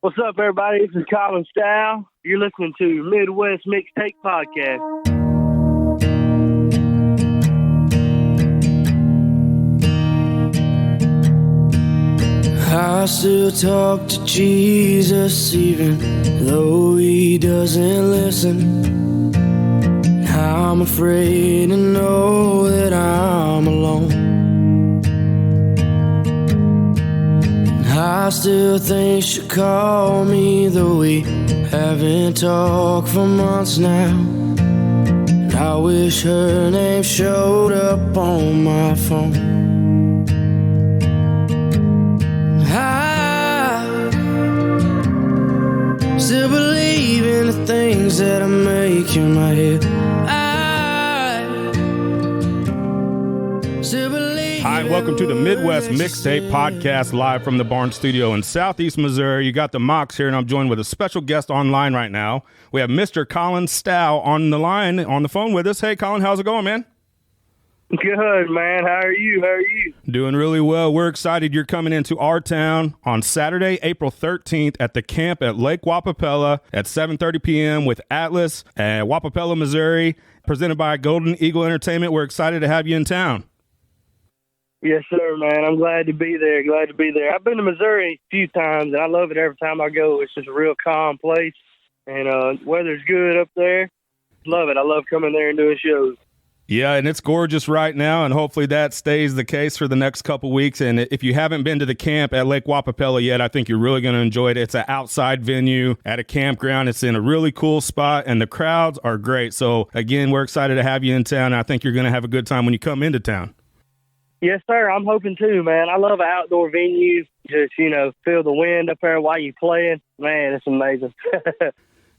What's up, everybody? This is Colin Stough. You're listening to Midwest Mixtape Podcast. I still talk to Jesus even though he doesn't listen. I'm afraid to know that I'm alone. I still think she'll call me, though we haven't talked for months now. And I wish her name showed up on my phone. I still believe in the things that I make in my head. I still believe. Hi, and welcome to the Midwest Mixtape Podcast, live from the Barn Studio in Southeast Missouri. You got the Mox here, and I'm joined with a special guest online right now. We have Mr. Colin Stough on the line, on the phone with us. Hey, Colin, how's it going, man? Good, man. How are you? Doing really well. We're excited you're coming into our town on Saturday, April 13th at the camp at Lake Wappapello at 7:30 p.m. with Atlus at Wappapello, Missouri, presented by Golden Eagle Entertainment. We're excited to have you in town. Yes, sir, man. I'm glad to be there. I've been to Missouri a few times, and I love it every time I go. It's just a real calm place, and weather's good up there. Love it. I love coming there and doing shows. Yeah, and it's gorgeous right now, and hopefully that stays the case for the next couple weeks. And if you haven't been to the camp at Lake Wappapello yet, I think you're really going to enjoy it. It's an outside venue at a campground. It's in a really cool spot, and the crowds are great. So, again, we're excited to have you in town. I think you're going to have a good time when you come into town. Yes, sir. I'm hoping too, man. I love an outdoor venue. Just, feel the wind up there while you're playing. Man, it's amazing.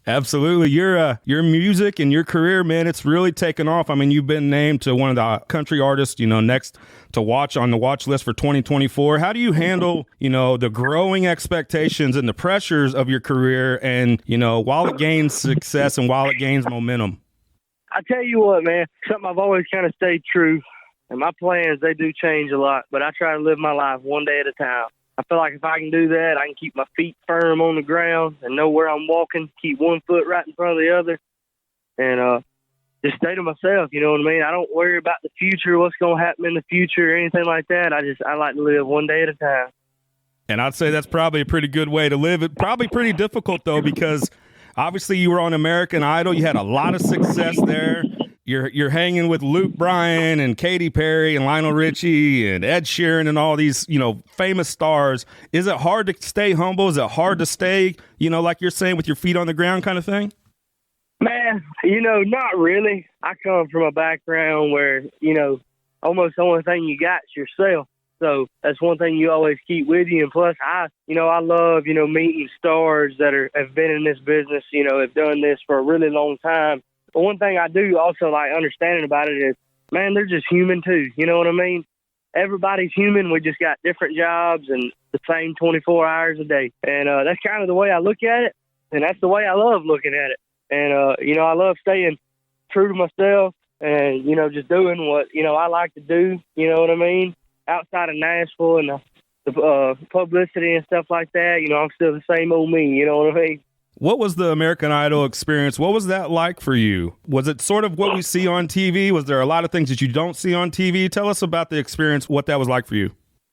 Absolutely. Your music and your career, man, it's really taken off. I mean, you've been named to one of the country artists, next to watch on the watch list for 2024. How do you handle, the growing expectations and the pressures of your career and, while it gains success and while it gains momentum? I tell you what, man, something I've always kind of stayed true. And my plans, they do change a lot, but I try to live my life one day at a time. I feel like if I can do that, I can keep my feet firm on the ground and know where I'm walking, keep one foot right in front of the other, and just stay to myself, you know what I mean? I don't worry about the future, what's going to happen in the future or anything like that. I like to live one day at a time. And I'd say that's probably a pretty good way to live. It's probably pretty difficult, though, because obviously you were on American Idol. You had a lot of success there. You're hanging with Luke Bryan and Katy Perry and Lionel Richie and Ed Sheeran and all these, famous stars. Is it hard to stay humble? Is it hard to stay, like you're saying, with your feet on the ground kind of thing? Man, not really. I come from a background where, almost the only thing you got is yourself. So that's one thing you always keep with you. And plus, I love, meeting stars that have been in this business, have done this for a really long time. But one thing I do also like understanding about it is, man, they're just human too. You know what I mean? Everybody's human. We just got different jobs and the same 24 hours a day. And that's kind of the way I look at it. And that's the way I love looking at it. And, I love staying true to myself and, just doing what, I like to do. You know what I mean? Outside of Nashville and the publicity and stuff like that, I'm still the same old me. You know what I mean? What was the American Idol experience? What was that like for you? Was it sort of what we see on TV? Was there a lot of things that you don't see on TV? Tell us about the experience, what that was like for you.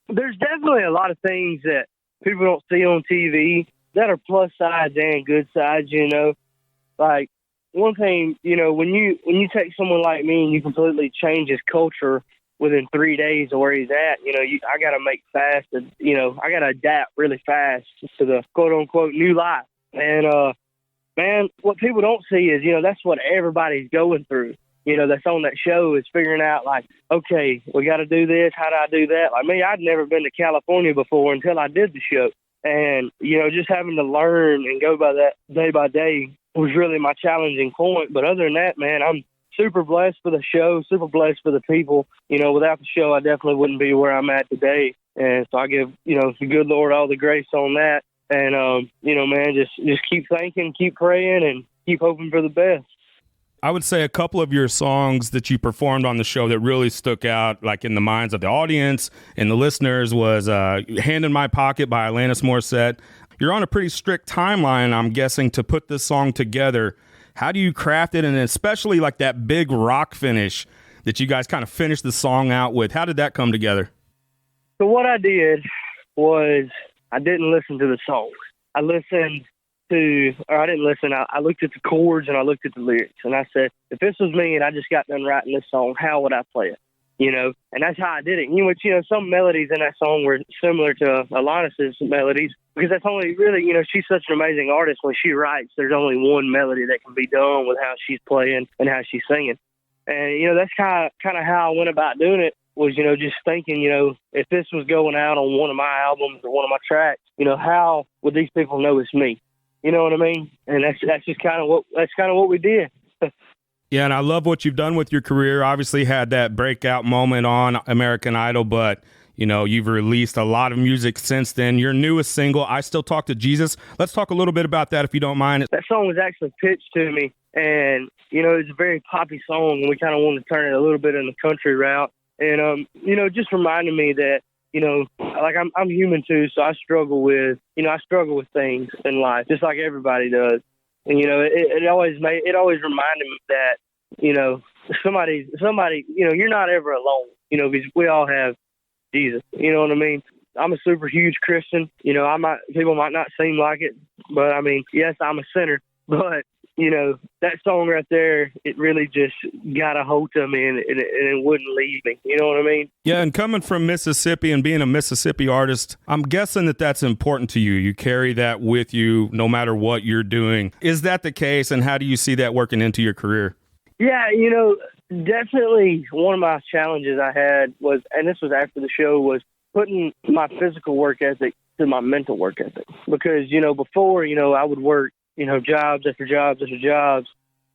There's definitely a lot of things that people don't see on TV that are plus sides and good sides, Like, one thing, when you take someone like me and you completely change his culture within 3 days of where he's at, I got to make fast and, I got to adapt really fast to the quote-unquote new life. And, man, what people don't see is, that's what everybody's going through. That's on that show is figuring out, like, okay, we got to do this. How do I do that? Like me, I'd never been to California before until I did the show. And, just having to learn and go by that day by day was really my challenging point. But other than that, man, I'm super blessed for the show, super blessed for the people. Without the show, I definitely wouldn't be where I'm at today. And so I give, the good Lord all the grace on that. And, man, just keep thinking, keep praying, and keep hoping for the best. I would say a couple of your songs that you performed on the show that really stuck out, like in the minds of the audience and the listeners, was Hand in My Pocket by Alanis Morissette. you're on a pretty strict timeline, I'm guessing, to put this song together. How do you craft it? And especially like that big rock finish that you guys kind of finished the song out with. How did that come together? So what I did was I didn't listen to the song. I looked at the chords and I looked at the lyrics, and I said, if this was me and I just got done writing this song, how would I play it? You know, and that's how I did it. Some melodies in that song were similar to Alanis's melodies, because that's only really, she's such an amazing artist. When she writes, there's only one melody that can be done with how she's playing and how she's singing. And, that's kind of how I went about doing it, was, just thinking, if this was going out on one of my albums or one of my tracks, how would these people know it's me? You know what I mean? And that's just kind of what we did. Yeah, and I love what you've done with your career. Obviously had that breakout moment on American Idol, but, you've released a lot of music since then. Your newest single, I Still Talk to Jesus. Let's talk a little bit about that, if you don't mind. That song was actually pitched to me, and, it's a very poppy song, and we kind of wanted to turn it a little bit in the country route. And, just reminded me that, like I'm human too, so I struggle with things in life, just like everybody does. And, it always reminded me that, somebody, you're not ever alone, because we all have Jesus. You know what I mean? I'm a super huge Christian. People might not seem like it, but I mean, yes, I'm a sinner, but, that song right there, it really just got a hold of me, and it wouldn't leave me. You know what I mean? Yeah, and coming from Mississippi and being a Mississippi artist, I'm guessing that that's important to you. You carry that with you no matter what you're doing. Is that the case, and how do you see that working into your career? Yeah, definitely one of my challenges I had was, and this was after the show, was putting my physical work ethic to my mental work ethic. Because, before, I would work, jobs after jobs after jobs.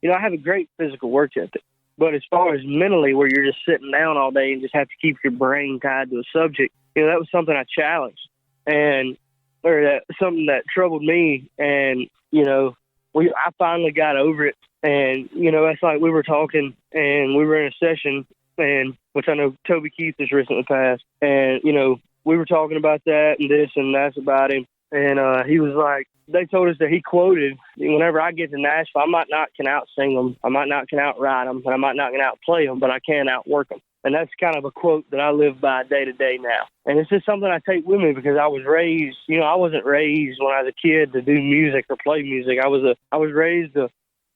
I have a great physical work ethic. But as far as mentally, where you're just sitting down all day and just have to keep your brain tied to a subject, that was something I challenged. Something that troubled me. And, I finally got over it. And, it's like we were talking and we were in a session, and which I know Toby Keith has recently passed. And, we were talking about that and this and that's about him. And he was like, they told us that he quoted, whenever I get to Nashville, I might not can out-sing them, I might not can out-write them, and I might not can out-play them, but I can outwork them. And that's kind of a quote that I live by day to day now. And it's just something I take with me, because I was raised, I wasn't raised when I was a kid to do music or play music. I was raised to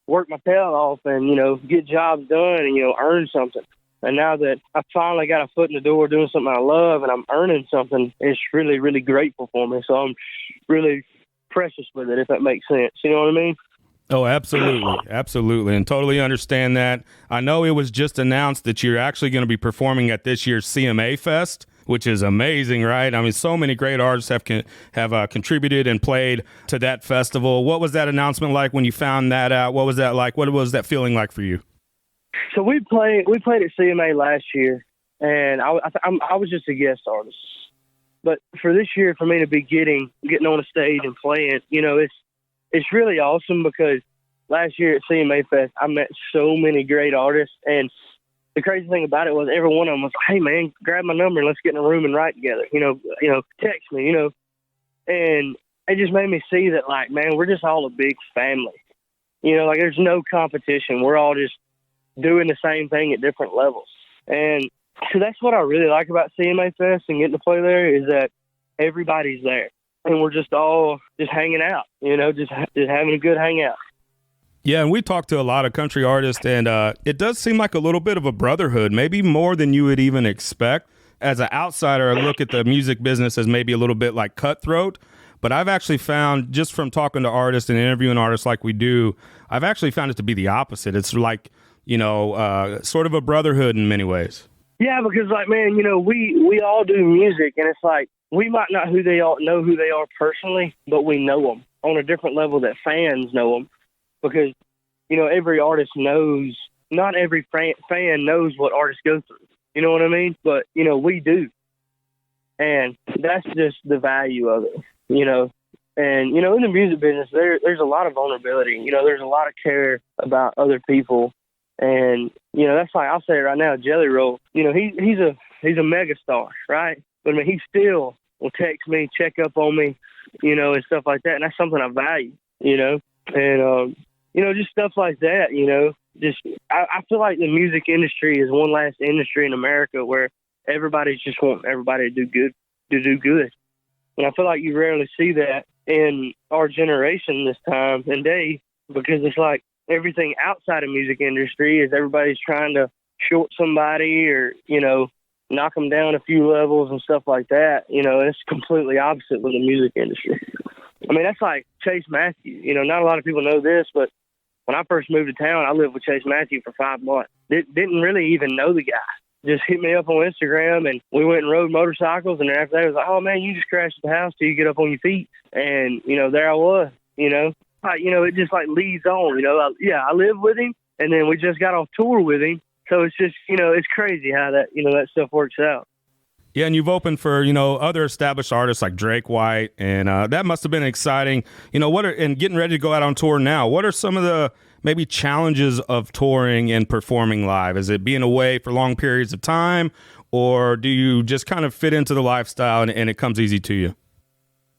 work my tail off and, get jobs done and, earn something. And now that I finally got a foot in the door doing something I love and I'm earning something, it's really, really grateful for me. So I'm really precious with it, if that makes sense. You know what I mean? Oh, absolutely. Absolutely. And totally understand that. I know it was just announced that you're actually going to be performing at this year's CMA Fest, which is amazing, right? I mean, so many great artists have contributed and played to that festival. What was that announcement like when you found that out? What was that like? What was that feeling like for you? So we played at CMA last year, and I was just a guest artist. But for this year, for me to be getting on a stage and playing, it's really awesome, because last year at CMA Fest, I met so many great artists. And the crazy thing about it was every one of them was, hey, man, grab my number and let's get in a room and write together. Text me, And it just made me see that, like, man, we're just all a big family. Like there's no competition. We're all just doing the same thing at different levels. And so that's what I really like about CMA Fest and getting to play there, is that everybody's there. And we're just all just hanging out, just having a good hangout. Yeah, and we talked to a lot of country artists, and it does seem like a little bit of a brotherhood, maybe more than you would even expect. As an outsider, I look at the music business as maybe a little bit like cutthroat, but I've actually found, just from talking to artists and interviewing artists like we do, I've actually found it to be the opposite. It's like, sort of a brotherhood in many ways. Yeah, because, like, man, we all do music, and it's like, we might not know who they are personally, but we know them on a different level that fans know them, because, every artist knows, not every fan knows what artists go through. You know what I mean? But, we do. And that's just the value of it, And, in the music business, there's a lot of vulnerability. There's a lot of care about other people. And, that's why I'll say it right now, Jelly Roll, he's a mega star, right? But I mean, he still will text me, check up on me, you know, and stuff like that. And that's something I value, you know, and, you know, just stuff like that, you know, just, I feel like the music industry is one last industry in America where everybody's just wanting everybody to do good. And I feel like you rarely see that in our generation this time and day, because it's like everything outside of music industry is everybody's trying to short somebody or, you know, knock them down a few levels and stuff like that, you know, and it's completely opposite with the music industry. I mean, that's like Chase Matthew. You know, not a lot of people know this, but when I first moved to town, I lived with Chase Matthew for 5 months. Didn't really even know the guy. Just hit me up on Instagram, and we went and rode motorcycles, and then after that, I was like, oh, man, you just crashed at the house till you get up on your feet. And, you know, there I was, you know. You know, it just, like, leads on, you know. I lived with him, and then we just got off tour with him. So it's just, you know, it's crazy how that, you know, that stuff works out. Yeah, and you've opened for, you know, other established artists like Drake White, and that must have been exciting. You know, and getting ready to go out on tour now, what are some of the maybe challenges of touring and performing live? Is it being away for long periods of time, or do you just kind of fit into the lifestyle and it comes easy to you?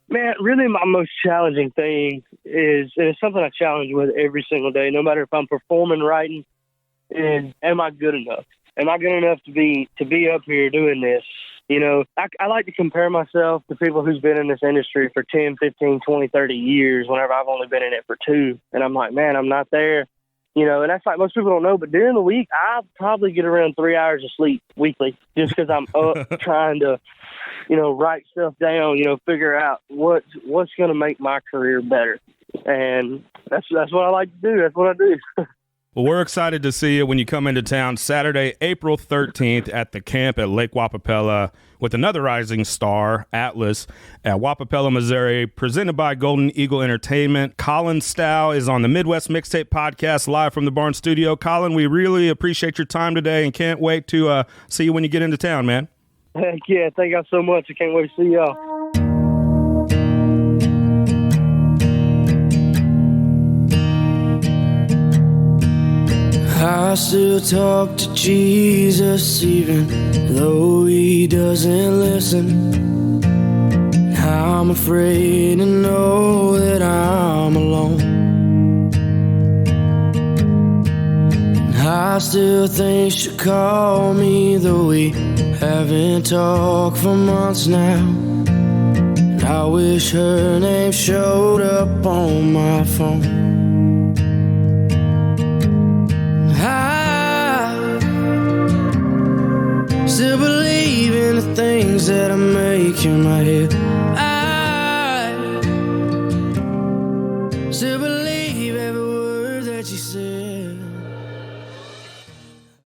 Man, really my most challenging thing is, and it's something I challenge with every single day, no matter if I'm performing, writing, is am I good enough? Am I good enough to be up here doing this? You know, I like to compare myself to people who's been in this industry for 10, 15, 20, 30 years whenever I've only been in it for 2. And I'm like, man, I'm not there. You know, and that's like most people don't know, but during the week, I probably get around 3 hours of sleep weekly just because I'm up trying to, you know, write stuff down, you know, figure out what's going to make my career better. And that's what I like to do. That's what I do. Well, we're excited to see you when you come into town Saturday, April 13th at the camp at Lake Wappapello with another rising star, Atlus, at Wappapello, Missouri, presented by Golden Eagle Entertainment. Colin Stough is on the Midwest Mixtape podcast live from the Barn Studio. Colin, we really appreciate your time today and can't wait to see you when you get into town, man. Heck yeah, thank y'all so much. I can't wait to see y'all. I still talk to Jesus even though he doesn't listen. I'm afraid to know that I'm alone. And I still think she'll call me though we haven't talked for months now. And I wish her name showed up on my phone. Still believe in the things that I make in my head. I still believe every word that you said.